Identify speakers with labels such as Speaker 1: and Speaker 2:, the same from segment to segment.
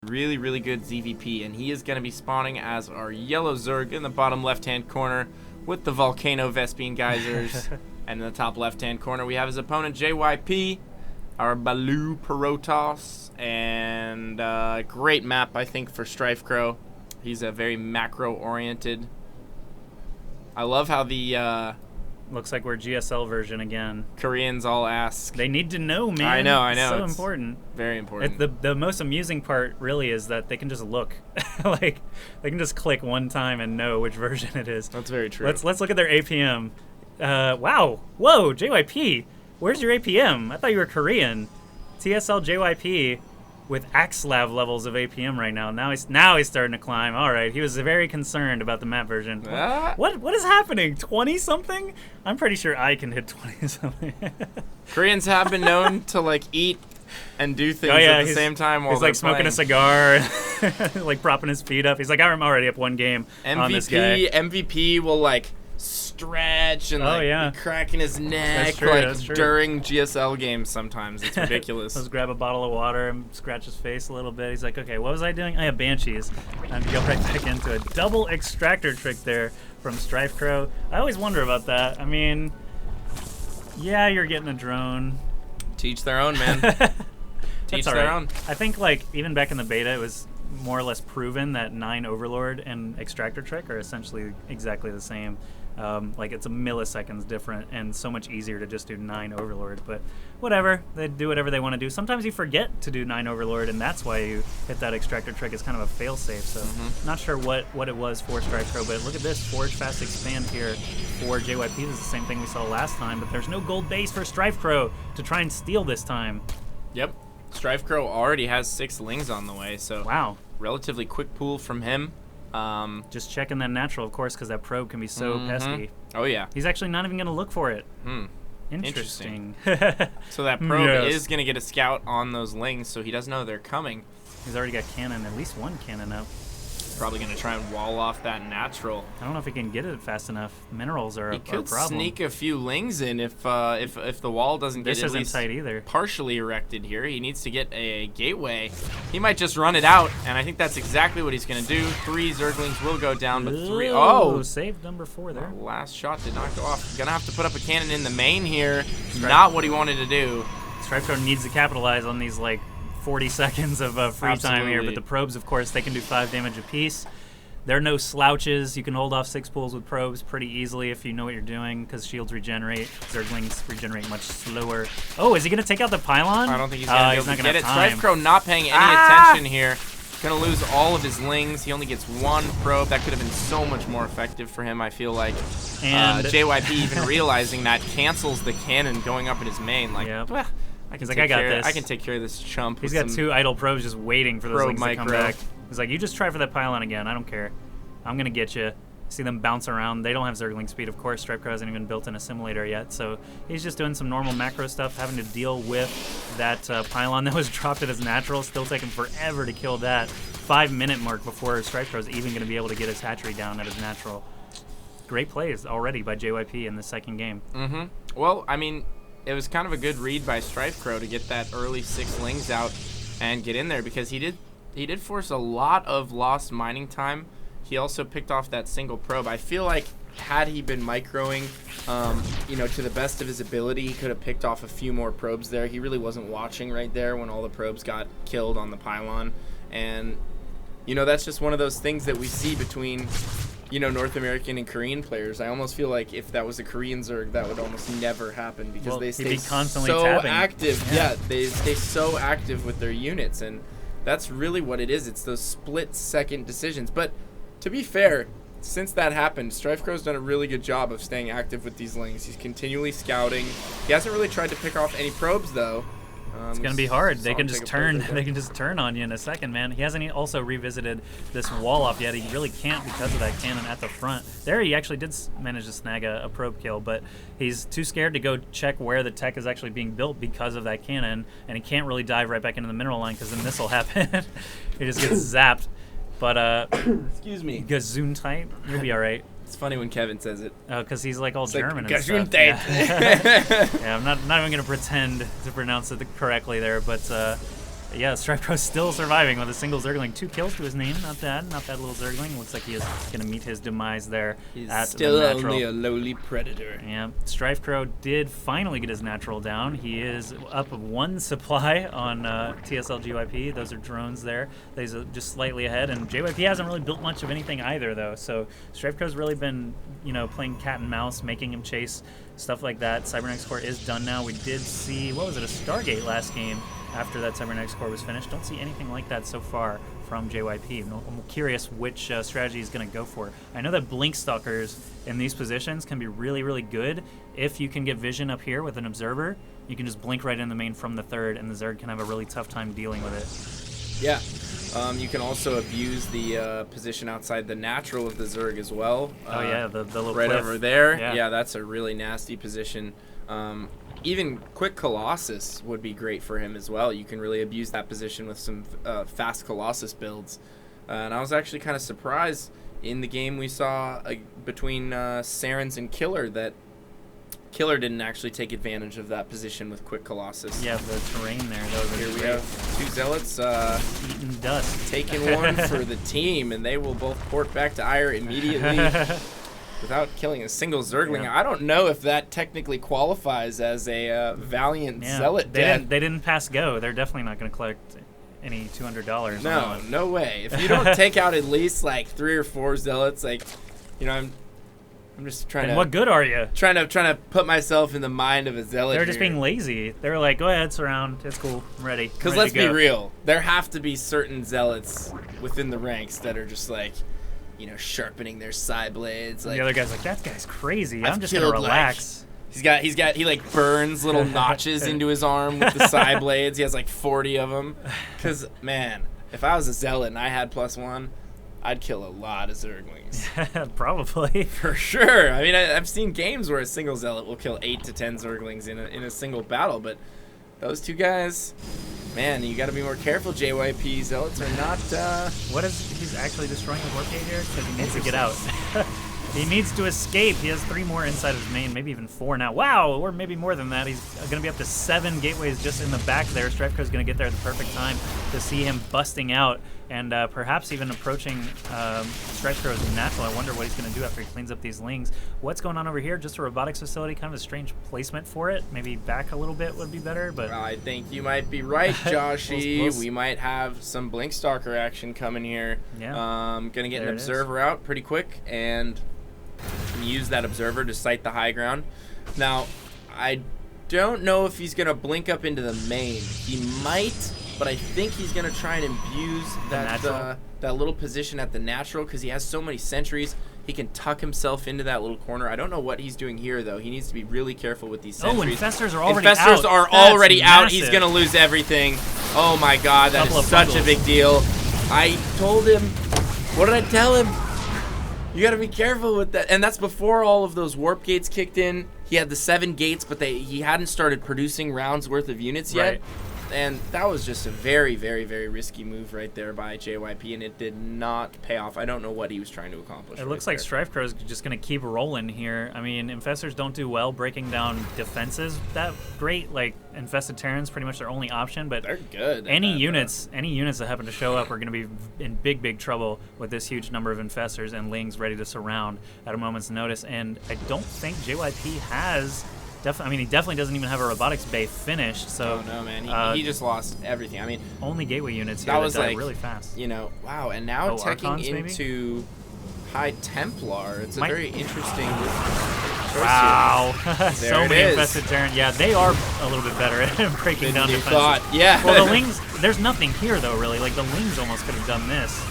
Speaker 1: Really, really good ZVP, and he is going to be spawning as our yellow Zerg in the bottom left-hand corner with the Volcano Vespine Geysers. And in the top left-hand corner, we have his opponent, JYP, our Baloo Perotos, and great map, I think, for StrifeCrow. He's a very macro-oriented. I love how the
Speaker 2: looks like we're GSL version again.
Speaker 1: Koreans all ask.
Speaker 2: They need to know, man.
Speaker 1: I know.
Speaker 2: It's so important.
Speaker 1: Very important.
Speaker 2: The most amusing part really is that they can just look. Like, they can just click one time and know which version it is.
Speaker 1: That's very true.
Speaker 2: Let's look at their APM. Wow. Whoa, JYP. Where's your APM? I thought you were Korean. TSL JYP with Axlav levels of APM right now. Now he's starting to climb. All right, he was very concerned about the map version. What is happening? 20-something? I'm pretty sure I can hit 20-something.
Speaker 1: Koreans have been known to like eat and do things at the same time while
Speaker 2: he's like smoking a cigar, like propping his feet up. He's like, I'm already up one game on this guy.
Speaker 1: MVP will like stretch and be cracking his neck during GSL games sometimes. It's ridiculous.
Speaker 2: Let's grab a bottle of water and scratch his face a little bit. He's like, okay, what was I doing? I have Banshees. Time to go right back into a double extractor trick there from StrifeCrow. I always wonder about that. I mean, yeah, you're getting a drone.
Speaker 1: Teach their own, man. Teach their own.
Speaker 2: I think like even back in the beta, it was more or less proven that 9 Overlord and extractor trick are essentially exactly the same. Like it's a milliseconds different and so much easier to just do 9 Overlord, but whatever, they do whatever they want to do. Sometimes you forget to do 9 Overlord and that's why you hit that extractor trick. It's kind of a failsafe, so not sure what it was for StrifeCrow, but look at this, Forge Fast Expand here for JYP. This is the same thing we saw last time, but there's no gold base for StrifeCrow to try and steal this time.
Speaker 1: Yep, StrifeCrow already has 6 lings on the way, so
Speaker 2: wow,
Speaker 1: relatively quick pool from him.
Speaker 2: Just checking that natural, of course, because that probe can be so pesky.
Speaker 1: Oh, yeah.
Speaker 2: He's actually not even going to look for it. Interesting.
Speaker 1: So that probe is going to get a scout on those lings, so he doesn't know they're coming.
Speaker 2: He's already got cannon, at least one cannon up.
Speaker 1: Probably going to try and wall off that natural.
Speaker 2: I don't know if he can get it fast enough. Minerals are a problem.
Speaker 1: He could sneak a few lings in if the wall doesn't get at least
Speaker 2: tight either.
Speaker 1: Partially erected here. He needs to get a gateway. He might just run it out, and I think that's exactly what he's going to do. 3 Zerglings will go down, but 3... Oh!
Speaker 2: Saved number 4 there.
Speaker 1: Last shot did not go off. Going to have to put up a cannon in the main here. Not what he wanted to do.
Speaker 2: StrifeCrow needs to capitalize on these, like, 40 seconds of free time here, but the probes, of course, they can do 5 damage apiece. They're no slouches. You can hold off 6 pools with probes pretty easily if you know what you're doing, because shields regenerate. Zerglings regenerate much slower. Oh, is he going to take out the pylon?
Speaker 1: I don't think he's going to be able to get it. StrifeCrow not paying any attention here. Going to lose all of his lings. He only gets 1 probe. That could have been so much more effective for him, I feel like. And JYP even realizing that cancels the cannon going up in his main. Like,
Speaker 2: He's like, I got this.
Speaker 1: I can take care of this chump.
Speaker 2: He's got 2 idle probes just waiting for those lings to come back. He's like, you just try for that pylon again. I don't care. I'm going to get you. See them bounce around. They don't have Zergling speed, of course. StrifeCrow hasn't even built an assimilator yet, so he's just doing some normal macro stuff, having to deal with that pylon that was dropped at his natural. Still taking forever to kill that. 5-minute mark before StrifeCrow's even going to be able to get his hatchery down at his natural. Great plays already by JYP in the second game.
Speaker 1: Well, I mean, it was kind of a good read by StrifeCrow to get that early 6 lings out and get in there, because he did force a lot of lost mining time. He also picked off that single probe. I feel like had he been microing, to the best of his ability, he could have picked off a few more probes there. He really wasn't watching right there when all the probes got killed on the pylon. And, that's just one of those things that we see between, North American and Korean players. I almost feel like if that was a Korean Zerg, that would almost never happen, because they stay
Speaker 2: constantly
Speaker 1: so
Speaker 2: tapping.
Speaker 1: Active. Yeah, they stay so active with their units, and that's really what it is. It's those split-second decisions. But to be fair, since that happened, StrifeCrow's done a really good job of staying active with these lings. He's continually scouting. He hasn't really tried to pick off any probes, though.
Speaker 2: It's gonna be hard. They can just turn. They can just turn on you in a second, man. He hasn't also revisited this wall up yet. He really can't because of that cannon at the front. There, he actually did manage to snag a probe kill, but he's too scared to go check where the tech is actually being built because of that cannon, and he can't really dive right back into the mineral line because then this will happen. He just gets zapped. But
Speaker 1: excuse me,
Speaker 2: Gesundheit. You'll be all right.
Speaker 1: It's funny when Kevin says it.
Speaker 2: Oh, because he's like all German
Speaker 1: like,
Speaker 2: and stuff. Yeah. Yeah, I'm not even gonna pretend to pronounce it correctly there, but Yeah, StrifeCrow still surviving with a single Zergling. 2 kills to his name. Not bad. Not bad little Zergling. Looks like he is going to meet his demise there.
Speaker 1: He's
Speaker 2: at
Speaker 1: still
Speaker 2: the natural.
Speaker 1: only a lowly predator.
Speaker 2: Yeah, StrifeCrow did finally get his natural down. He is up 1 supply on TSL JYP. Those are drones there. He's just slightly ahead, and JYP hasn't really built much of anything either, though. So StrifeCrow's really been, playing cat and mouse, making him chase, stuff like that. Cybernetic's core is done now. We did see, what was it, a Stargate last game after that Cybernetic's core was finished. Don't see anything like that so far from JYP. I'm curious which strategy he's going to go for. I know that Blink Stalkers in these positions can be really, really good. If you can get vision up here with an observer, you can just blink right in the main from the third, and the Zerg can have a really tough time dealing with it.
Speaker 1: Yeah. You can also abuse the position outside the natural of the Zerg as well.
Speaker 2: Oh, yeah, the little
Speaker 1: right
Speaker 2: cliff.
Speaker 1: over there.
Speaker 2: Yeah.
Speaker 1: Yeah, that's a really nasty position. Even Quick Colossus would be great for him as well. You can really abuse that position with some fast Colossus builds. And I was actually kind of surprised in the game we saw between Sarens and Killer that Killer didn't actually take advantage of that position with Quick Colossus.
Speaker 2: Yeah, the terrain there. That was
Speaker 1: Here we
Speaker 2: great.
Speaker 1: have 2 Zealots
Speaker 2: Eating dust.
Speaker 1: taking one for the team, and they will both port back to Ire immediately without killing a single Zergling.
Speaker 2: Yeah.
Speaker 1: I don't know if that technically qualifies as a Valiant Zealot death.
Speaker 2: They didn't pass go. They're definitely not going to collect any $200.
Speaker 1: No, no way. If you don't take out at least like 3 or 4 Zealots, I'm just trying
Speaker 2: And
Speaker 1: to.
Speaker 2: what good are you?
Speaker 1: Trying to put myself in the mind of a Zealot.
Speaker 2: They're just
Speaker 1: here.
Speaker 2: being lazy. They were like, go ahead, surround. It's cool. I'm ready.
Speaker 1: Because let's be real, there have to be certain Zealots within the ranks that are just like, sharpening their side blades. Like
Speaker 2: the other guy's like, that guy's crazy.
Speaker 1: I've
Speaker 2: I'm just gonna
Speaker 1: killed,
Speaker 2: relax.
Speaker 1: he like burns little notches into his arm with the side blades. He has like 40 of them. Because man, if I was a Zealot and I had +1, I'd kill a lot of Zerglings.
Speaker 2: Probably.
Speaker 1: For sure. I mean, I've seen games where a single Zealot will kill 8 to 10 Zerglings in a single battle, but those 2 guys, man, you got to be more careful. JYP Zealots are not.
Speaker 2: What is he's actually destroying the warp gate here? Because he needs to get out. He needs to escape. He has 3 more inside of his main, maybe even 4 now. Wow, or maybe more than that. He's going to be up to 7 gateways just in the back there. StrifeCrow is going to get there at the perfect time to see him busting out and perhaps even approaching StrifeCrow's natural. I wonder what he's going to do after he cleans up these lings. What's going on over here? Just a robotics facility, kind of a strange placement for it. Maybe back a little bit would be better, but
Speaker 1: I think you might be right, Joshy.
Speaker 2: We'll
Speaker 1: we might have some Blink Stalker action coming here.
Speaker 2: Yeah.
Speaker 1: Gonna get
Speaker 2: There
Speaker 1: an
Speaker 2: it is.
Speaker 1: observer out pretty quick and use that observer to sight the high ground. Now, I don't know if he's gonna blink up into the main. He might, but I think he's gonna try and imbuse that little position at the natural because he has so many sentries. He can tuck himself into that little corner. I don't know what he's doing here though. He needs to be really careful with these sentries.
Speaker 2: Infestors are already out.
Speaker 1: Infestors are
Speaker 2: That's
Speaker 1: already out.
Speaker 2: massive.
Speaker 1: He's gonna lose everything. Oh my God, that
Speaker 2: Couple
Speaker 1: is
Speaker 2: of
Speaker 1: such a
Speaker 2: bundles.
Speaker 1: big deal. I told him. What did I tell him? You gotta be careful with that. And that's before all of those warp gates kicked in. He had the 7 gates, but he hadn't started producing rounds worth of units yet.
Speaker 2: Right.
Speaker 1: And that was just a very, very, very risky move right there by JYP, and it did not pay off. I don't know what he was trying to accomplish.
Speaker 2: It looks like StrifeCrow is just going to keep rolling here. I mean, Infestors don't do well breaking down defenses that great. Like, Infested Terrans, pretty much their only option. But
Speaker 1: they're good.
Speaker 2: Any units that happen to show up are going to be in big, big trouble with this huge number of Infestors and Lings ready to surround at a moment's notice. And I don't think JYP has... he definitely doesn't even have a robotics bay finished. So
Speaker 1: oh no, man, he just lost everything. I mean,
Speaker 2: only gateway units here
Speaker 1: that was
Speaker 2: die
Speaker 1: like
Speaker 2: really fast.
Speaker 1: Wow, and now teching
Speaker 2: Archons,
Speaker 1: into High Templar. It's a very interesting choice
Speaker 2: Wow,
Speaker 1: There
Speaker 2: so
Speaker 1: it
Speaker 2: many
Speaker 1: is.
Speaker 2: infested Terran. Yeah, they are a little bit better at breaking down
Speaker 1: you
Speaker 2: defenses.
Speaker 1: thought, yeah.
Speaker 2: Well, the Lings, there's nothing here though, really. Like the Lings almost could have done this.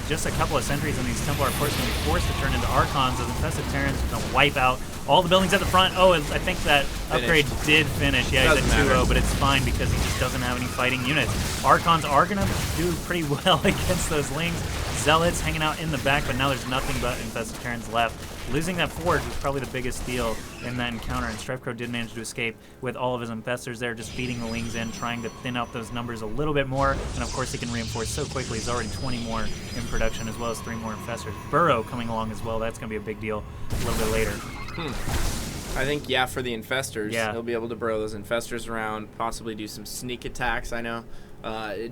Speaker 2: Just a couple of sentries and these Templar forces going to be forced to turn into Archons as infested Terrans are going to wipe out all the buildings at the front. Oh, I think that upgrade did finish. Yeah, he's at 2-0, but it's fine because he just doesn't have any fighting units. Archons are going to do pretty well against those Lings. Zealots hanging out in the back, but now there's nothing but infested Terrans left. Losing that forge was probably the biggest deal in that encounter, and StrifeCrow did manage to escape with all of his infestors there, just feeding the Lings in, trying to thin out those numbers a little bit more, and of course he can reinforce so quickly. He's already 20 more in production, as well as 3 more infestors. Burrow coming along as well. That's going to be a big deal a little bit later.
Speaker 1: I think, for the infestors, he'll be able to burrow those infestors around, possibly do some sneak attacks. I know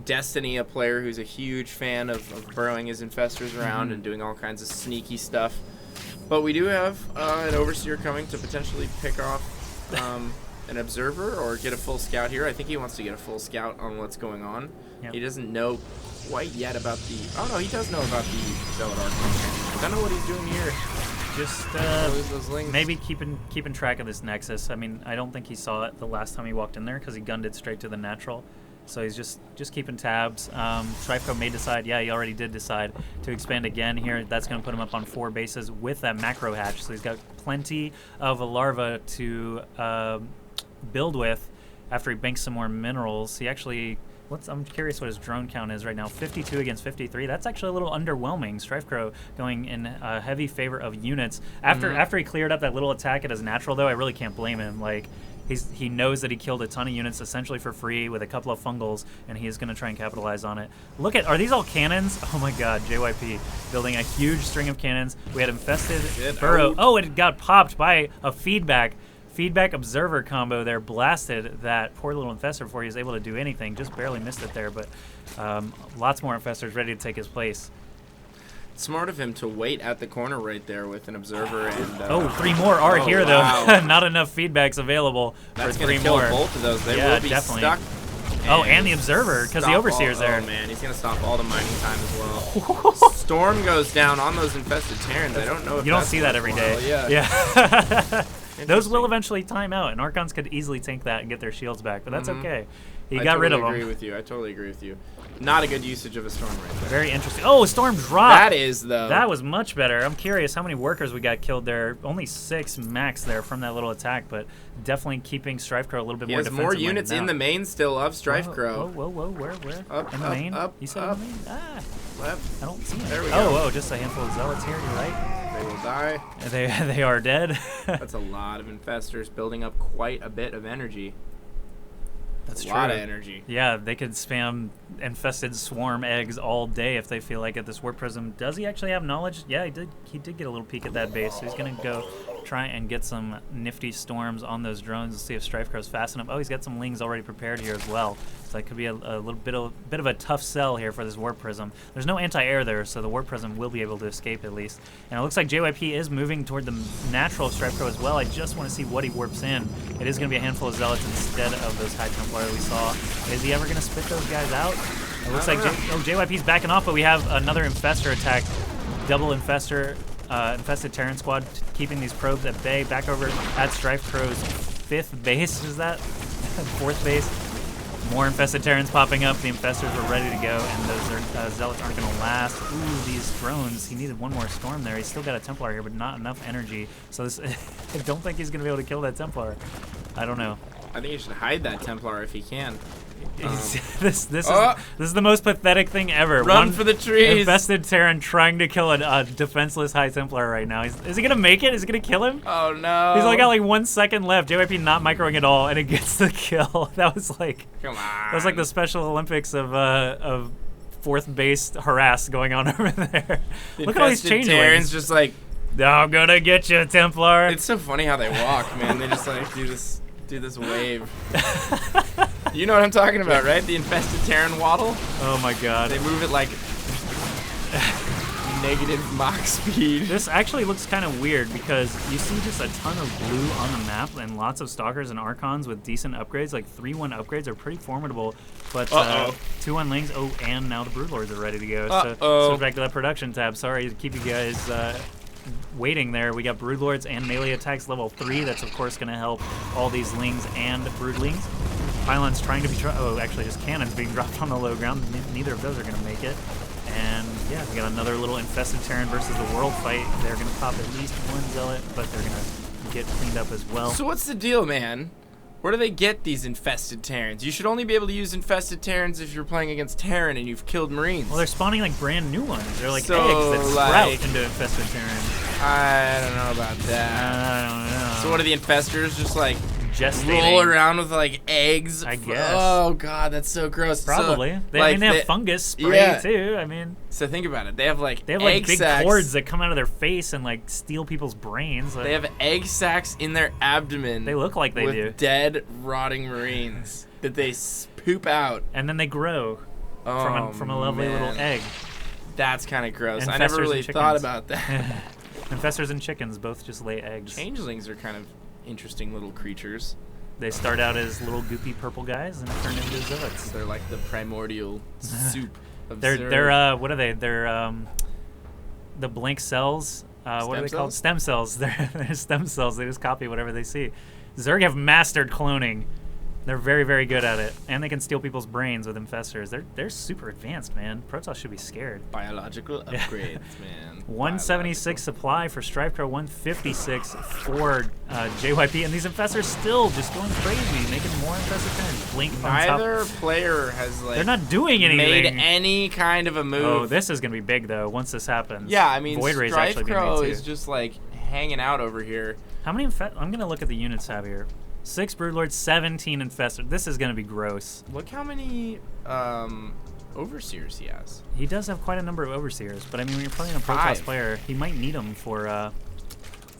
Speaker 1: Destiny, a player who's a huge fan of burrowing his infestors around and doing all kinds of sneaky stuff. But we do have an overseer coming to potentially pick off an observer or get a full scout here. I think he wants to get a full scout on what's going on. Yep. He doesn't know quite yet about the... Oh, no, he does know about the Zealot Archon. I don't know what he's doing here.
Speaker 2: Just maybe keeping track of this Nexus. I mean, I don't think he saw it the last time he walked in there because he gunned it straight to the natural. So he's just keeping tabs. StrifeCrow may decide, yeah, he already did decide to expand again here. That's going to put him up on 4 bases with that macro hatch. So he's got plenty of a larva to build with after he banks some more minerals. He actually... I'm curious what his drone count is right now. 52 against 53. That's actually a little underwhelming. StrifeCrow going in heavy favor of units. After he cleared up that little attack at his natural, though, I really can't blame him. Like, he knows that he killed a ton of units essentially for free with a couple of fungals, and he is going to try and capitalize on it. Are these all cannons? Oh my god, JYP building a huge string of cannons. We had infested burrow. Oh, it got popped by a feedback observer combo there, blasted that poor little infestor before he was able to do anything. Just barely missed it there, but lots more infestors ready to take his place.
Speaker 1: Smart of him to wait at the corner right there with an observer
Speaker 2: and 3 more are here though. Wow. Not enough feedbacks available for 3 more.
Speaker 1: Both of those. They will be
Speaker 2: definitely
Speaker 1: stuck.
Speaker 2: And the observer, because the overseer's there.
Speaker 1: Oh man, he's gonna stop all the mining time as well. Storm goes down on those infested Terrans. I don't know if
Speaker 2: you don't see that every day.
Speaker 1: Well,
Speaker 2: yeah. Those will eventually time out, and Archons could easily tank that and get their shields back, but that's okay. He got rid of them.
Speaker 1: I totally agree with you. Not a good usage of a Storm right there.
Speaker 2: Very interesting. Oh, Storm dropped.
Speaker 1: That is, though.
Speaker 2: That was much better. I'm curious how many workers we got killed there. Only 6 max there from that little attack, but definitely keeping StrifeCrow a little bit more defensive.
Speaker 1: He has more units in the main still of StrifeCrow.
Speaker 2: Whoa, where?
Speaker 1: Up,
Speaker 2: in the main?
Speaker 1: Up,
Speaker 2: you said in the main? Ah.
Speaker 1: Left.
Speaker 2: I don't see him.
Speaker 1: There we go.
Speaker 2: Oh, just a handful of zealots here. You're right.
Speaker 1: They will die.
Speaker 2: They are dead.
Speaker 1: That's a lot of infestors building up quite a bit of energy.
Speaker 2: That's true.
Speaker 1: A lot of energy.
Speaker 2: Yeah, they could spam infested swarm eggs all day if they feel like it. This Warp Prism, does he actually have knowledge? Yeah, he did get a little peek at that base. So he's going to go try and get some nifty storms on those drones and see if StrifeCrow's fast enough. Oh, he's got some lings already prepared here as well. So that could be a little bit of a tough sell here for this Warp Prism. There's no anti-air there, so the Warp Prism will be able to escape at least. And it looks like JYP is moving toward the natural of StrifeCrow as well. I just want to see what he warps in. It is going to be a handful of Zealots instead of those High Templar we saw. Is he ever going to spit those guys out? It looks like JYP's backing off, but we have another Infestor attack. Double Infestor, Infested Terran Squad keeping these probes at bay. Back over at StrifeCrow's 5th base, is that? 4th base. More Infested Terrans popping up. The Infestors were ready to go, and those Zealots aren't going to last. Ooh, these drones. He needed one more Storm there. He's still got a Templar here, but not enough energy. So this, I don't think he's going to be able to kill that Templar. I don't know.
Speaker 1: I think he should hide that Templar if he can.
Speaker 2: This is the most pathetic thing ever.
Speaker 1: Run for the trees.
Speaker 2: Infested Terran trying to kill a defenseless High Templar right now. Is he gonna make it? Is he gonna kill him?
Speaker 1: Oh no!
Speaker 2: He's only got like 1 second left. JYP not microing at all, and it gets the kill. That was like,
Speaker 1: come on.
Speaker 2: That was like the Special Olympics of 4th base harass going on over there. Look at all these changelings.
Speaker 1: Terrans just like,
Speaker 2: I'm gonna get you, Templar.
Speaker 1: It's so funny how they walk, man. They just like do this wave. You know what I'm talking about, right? The Infested Terran waddle.
Speaker 2: Oh my god.
Speaker 1: They move at like negative Mach speed.
Speaker 2: This actually looks kind of weird because you see just a ton of blue on the map and lots of Stalkers and Archons with decent upgrades. Like 3-1 upgrades are pretty formidable, but 2-1 Lings. Oh, and now the Broodlords are ready to go. So switch back to that production tab. Sorry to keep you guys waiting there. We got Broodlords and melee attacks level 3. That's of course going to help all these Lings and Broodlings. Pylons trying to be actually just cannons being dropped on the low ground. Neither of those are going to make it. And yeah, we got another little Infested Terran versus the World fight. They're going to pop at least 1 Zealot, but they're going to get cleaned up as well.
Speaker 1: So what's the deal, man? Where do they get these Infested Terrans? You should only be able to use Infested Terrans if you're playing against Terran and you've killed Marines.
Speaker 2: Well, they're spawning like brand new ones. They're like eggs that sprout into Infested Terrans.
Speaker 1: I don't know about that.
Speaker 2: I don't know.
Speaker 1: So what are the Infestors just like
Speaker 2: gestating?
Speaker 1: Roll around with like eggs?
Speaker 2: I guess.
Speaker 1: Oh god, that's so gross.
Speaker 2: Probably.
Speaker 1: So,
Speaker 2: they have fungus spray too. I mean.
Speaker 1: So think about it. They have like
Speaker 2: big
Speaker 1: sacs.
Speaker 2: cords that come out of their face and like steal people's brains.
Speaker 1: They have egg sacs in their abdomen.
Speaker 2: They look like they do.
Speaker 1: Dead, rotting Marines that they poop out.
Speaker 2: And then they grow from a lovely little egg.
Speaker 1: That's kind of gross. I
Speaker 2: Infestors
Speaker 1: never really
Speaker 2: and
Speaker 1: thought
Speaker 2: chickens.
Speaker 1: about that.
Speaker 2: Infestors and chickens both just lay eggs.
Speaker 1: Changelings are kind of interesting little creatures.
Speaker 2: They start out as little goopy purple guys and turn into zealots.
Speaker 1: They're like the primordial soup of
Speaker 2: They're what are they? They're the blank cells. What are they called? Stem cells. They're stem cells. They just copy whatever they see. Zerg have mastered cloning. They're very, very good at it, and they can steal people's brains with infestors. They're super advanced, man. Protoss should be scared.
Speaker 1: Biological upgrades, man.
Speaker 2: 176 supply for StrifeCrow, 156 for JYP, and these infestors still just going crazy, making more infestor turns. Blink on top.
Speaker 1: Neither player has
Speaker 2: They're not doing anything.
Speaker 1: Made any kind of a move.
Speaker 2: Oh, this is gonna be big though. Once this happens.
Speaker 1: Yeah, I mean,
Speaker 2: StrifeCrow
Speaker 1: is just like hanging out over here.
Speaker 2: How many? I'm gonna look at the units tab here. 6 Broodlords, 17 Infestor. This is going to be gross.
Speaker 1: Look how many Overseers he has.
Speaker 2: He does have quite a number of Overseers, but I mean, when you're playing a Protoss player, he might need them for,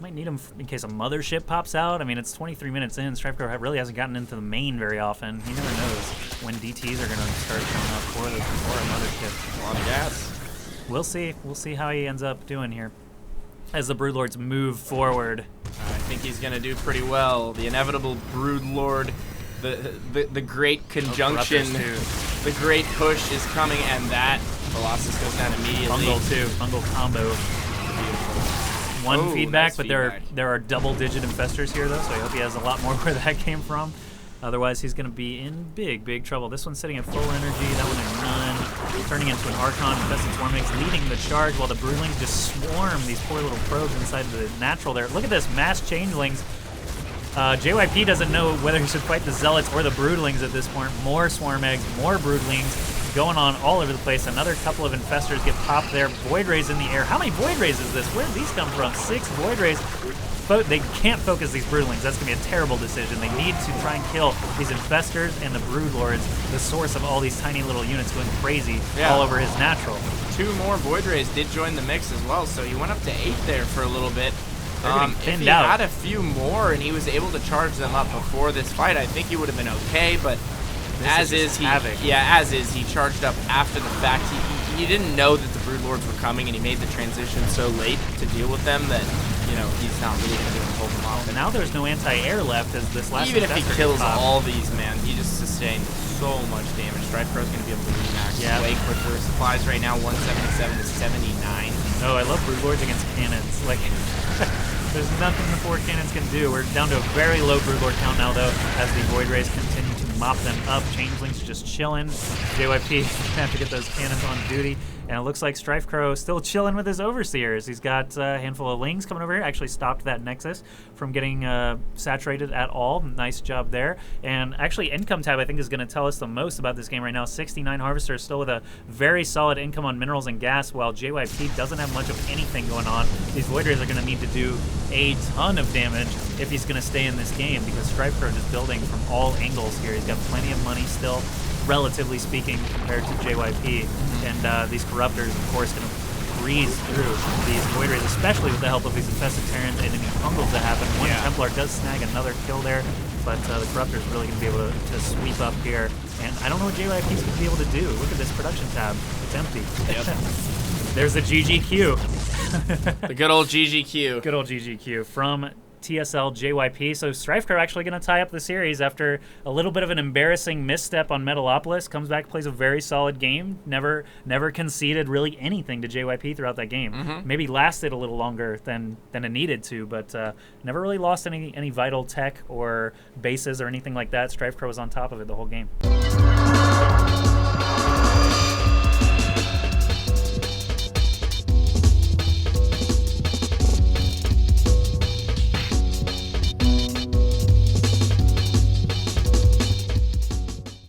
Speaker 2: in case a mothership pops out. I mean, it's 23 minutes in. StrifeCrow really hasn't gotten into the main very often. He never knows when DTs are going to start showing up for a mothership.
Speaker 1: A lot of gas.
Speaker 2: We'll see. We'll see how he ends up doing here as the Broodlords move forward.
Speaker 1: I think he's going to do pretty well. The inevitable Broodlord, the great conjunction, the great push is coming, and that Colossus goes down immediately.
Speaker 2: Fungal combo. One feedback,
Speaker 1: nice
Speaker 2: but
Speaker 1: feedback.
Speaker 2: there are double-digit infestors here, though, so I hope he has a lot more where that came from. Otherwise, he's going to be in big, big trouble. This one's sitting at full energy. That one at none. Turning into an Archon. Infested Swarmings leading the charge while the Broodlings just swarm these poor little probes inside the natural there. Look at this, mass Changelings. JYP doesn't know whether he should fight the Zealots or the Broodlings at this point. More Swarm Eggs, more Broodlings going on all over the place. Another couple of Infestors get popped there. Void Rays in the air. How many Void Rays is this? Where did these come from? 6 Void Rays. They can't focus these Broodlings. That's going to be a terrible decision. They need to try and kill these Infestors and the Broodlords, the source of all these tiny little units going crazy all over his natural.
Speaker 1: 2 more Void Rays did join the mix as well, so he went up to 8 there for a little bit. If he had a few more and he was able to charge them up before this fight, I think he would have been okay, but he charged up after the fact. He didn't know that the Broodlords were coming, and he made the transition so late to deal with them that, you know, he's not really going to be able to hold them off.
Speaker 2: And now there's no anti-air left as this last
Speaker 1: Even if he kills all these, man, he just sustained so much damage. StrifeCrow's going to be able to remax way quicker. Supplies right now, 177 to 79.
Speaker 2: Oh, I love Broodlords against cannons. Like, there's nothing the 4 cannons can do. We're down to a very low Broodlord count now, though, as the Void Rays continue to mop them up. Changelings just chilling. JYP have to get those cannons on duty. And it looks like StrifeCrow still chilling with his Overseers. He's got a handful of Lings coming over here. Actually stopped that Nexus from getting saturated at all. Nice job there. And actually, Income tab, I think, is going to tell us the most about this game right now. 69 Harvesters still with a very solid income on minerals and gas, while JYP doesn't have much of anything going on. These Void Rays are going to need to do a ton of damage if he's going to stay in this game, because StrifeCrow is building from all angles here. He's got plenty of money still, relatively speaking, compared to JYP. And these Corruptors, of course, going to breeze through these Void Rays, especially with the help of these infested Terrans and any Fungals that happen. One Templar does snag another kill there, but the Corruptor's really going to be able to sweep up here. And I don't know what JYP's going to be able to do. Look at this production tab. It's empty.
Speaker 1: Yep.
Speaker 2: There's the GGQ.
Speaker 1: The good old GGQ.
Speaker 2: Good old GGQ from TSL JYP. So StrifeCrow actually going to tie up the series after a little bit of an embarrassing misstep on Metalopolis. Comes back, plays a very solid game. Never conceded really anything to JYP throughout that game. Maybe lasted a little longer than it needed to, but never really lost any vital tech or bases or anything like that. StrifeCrow was on top of it the whole game.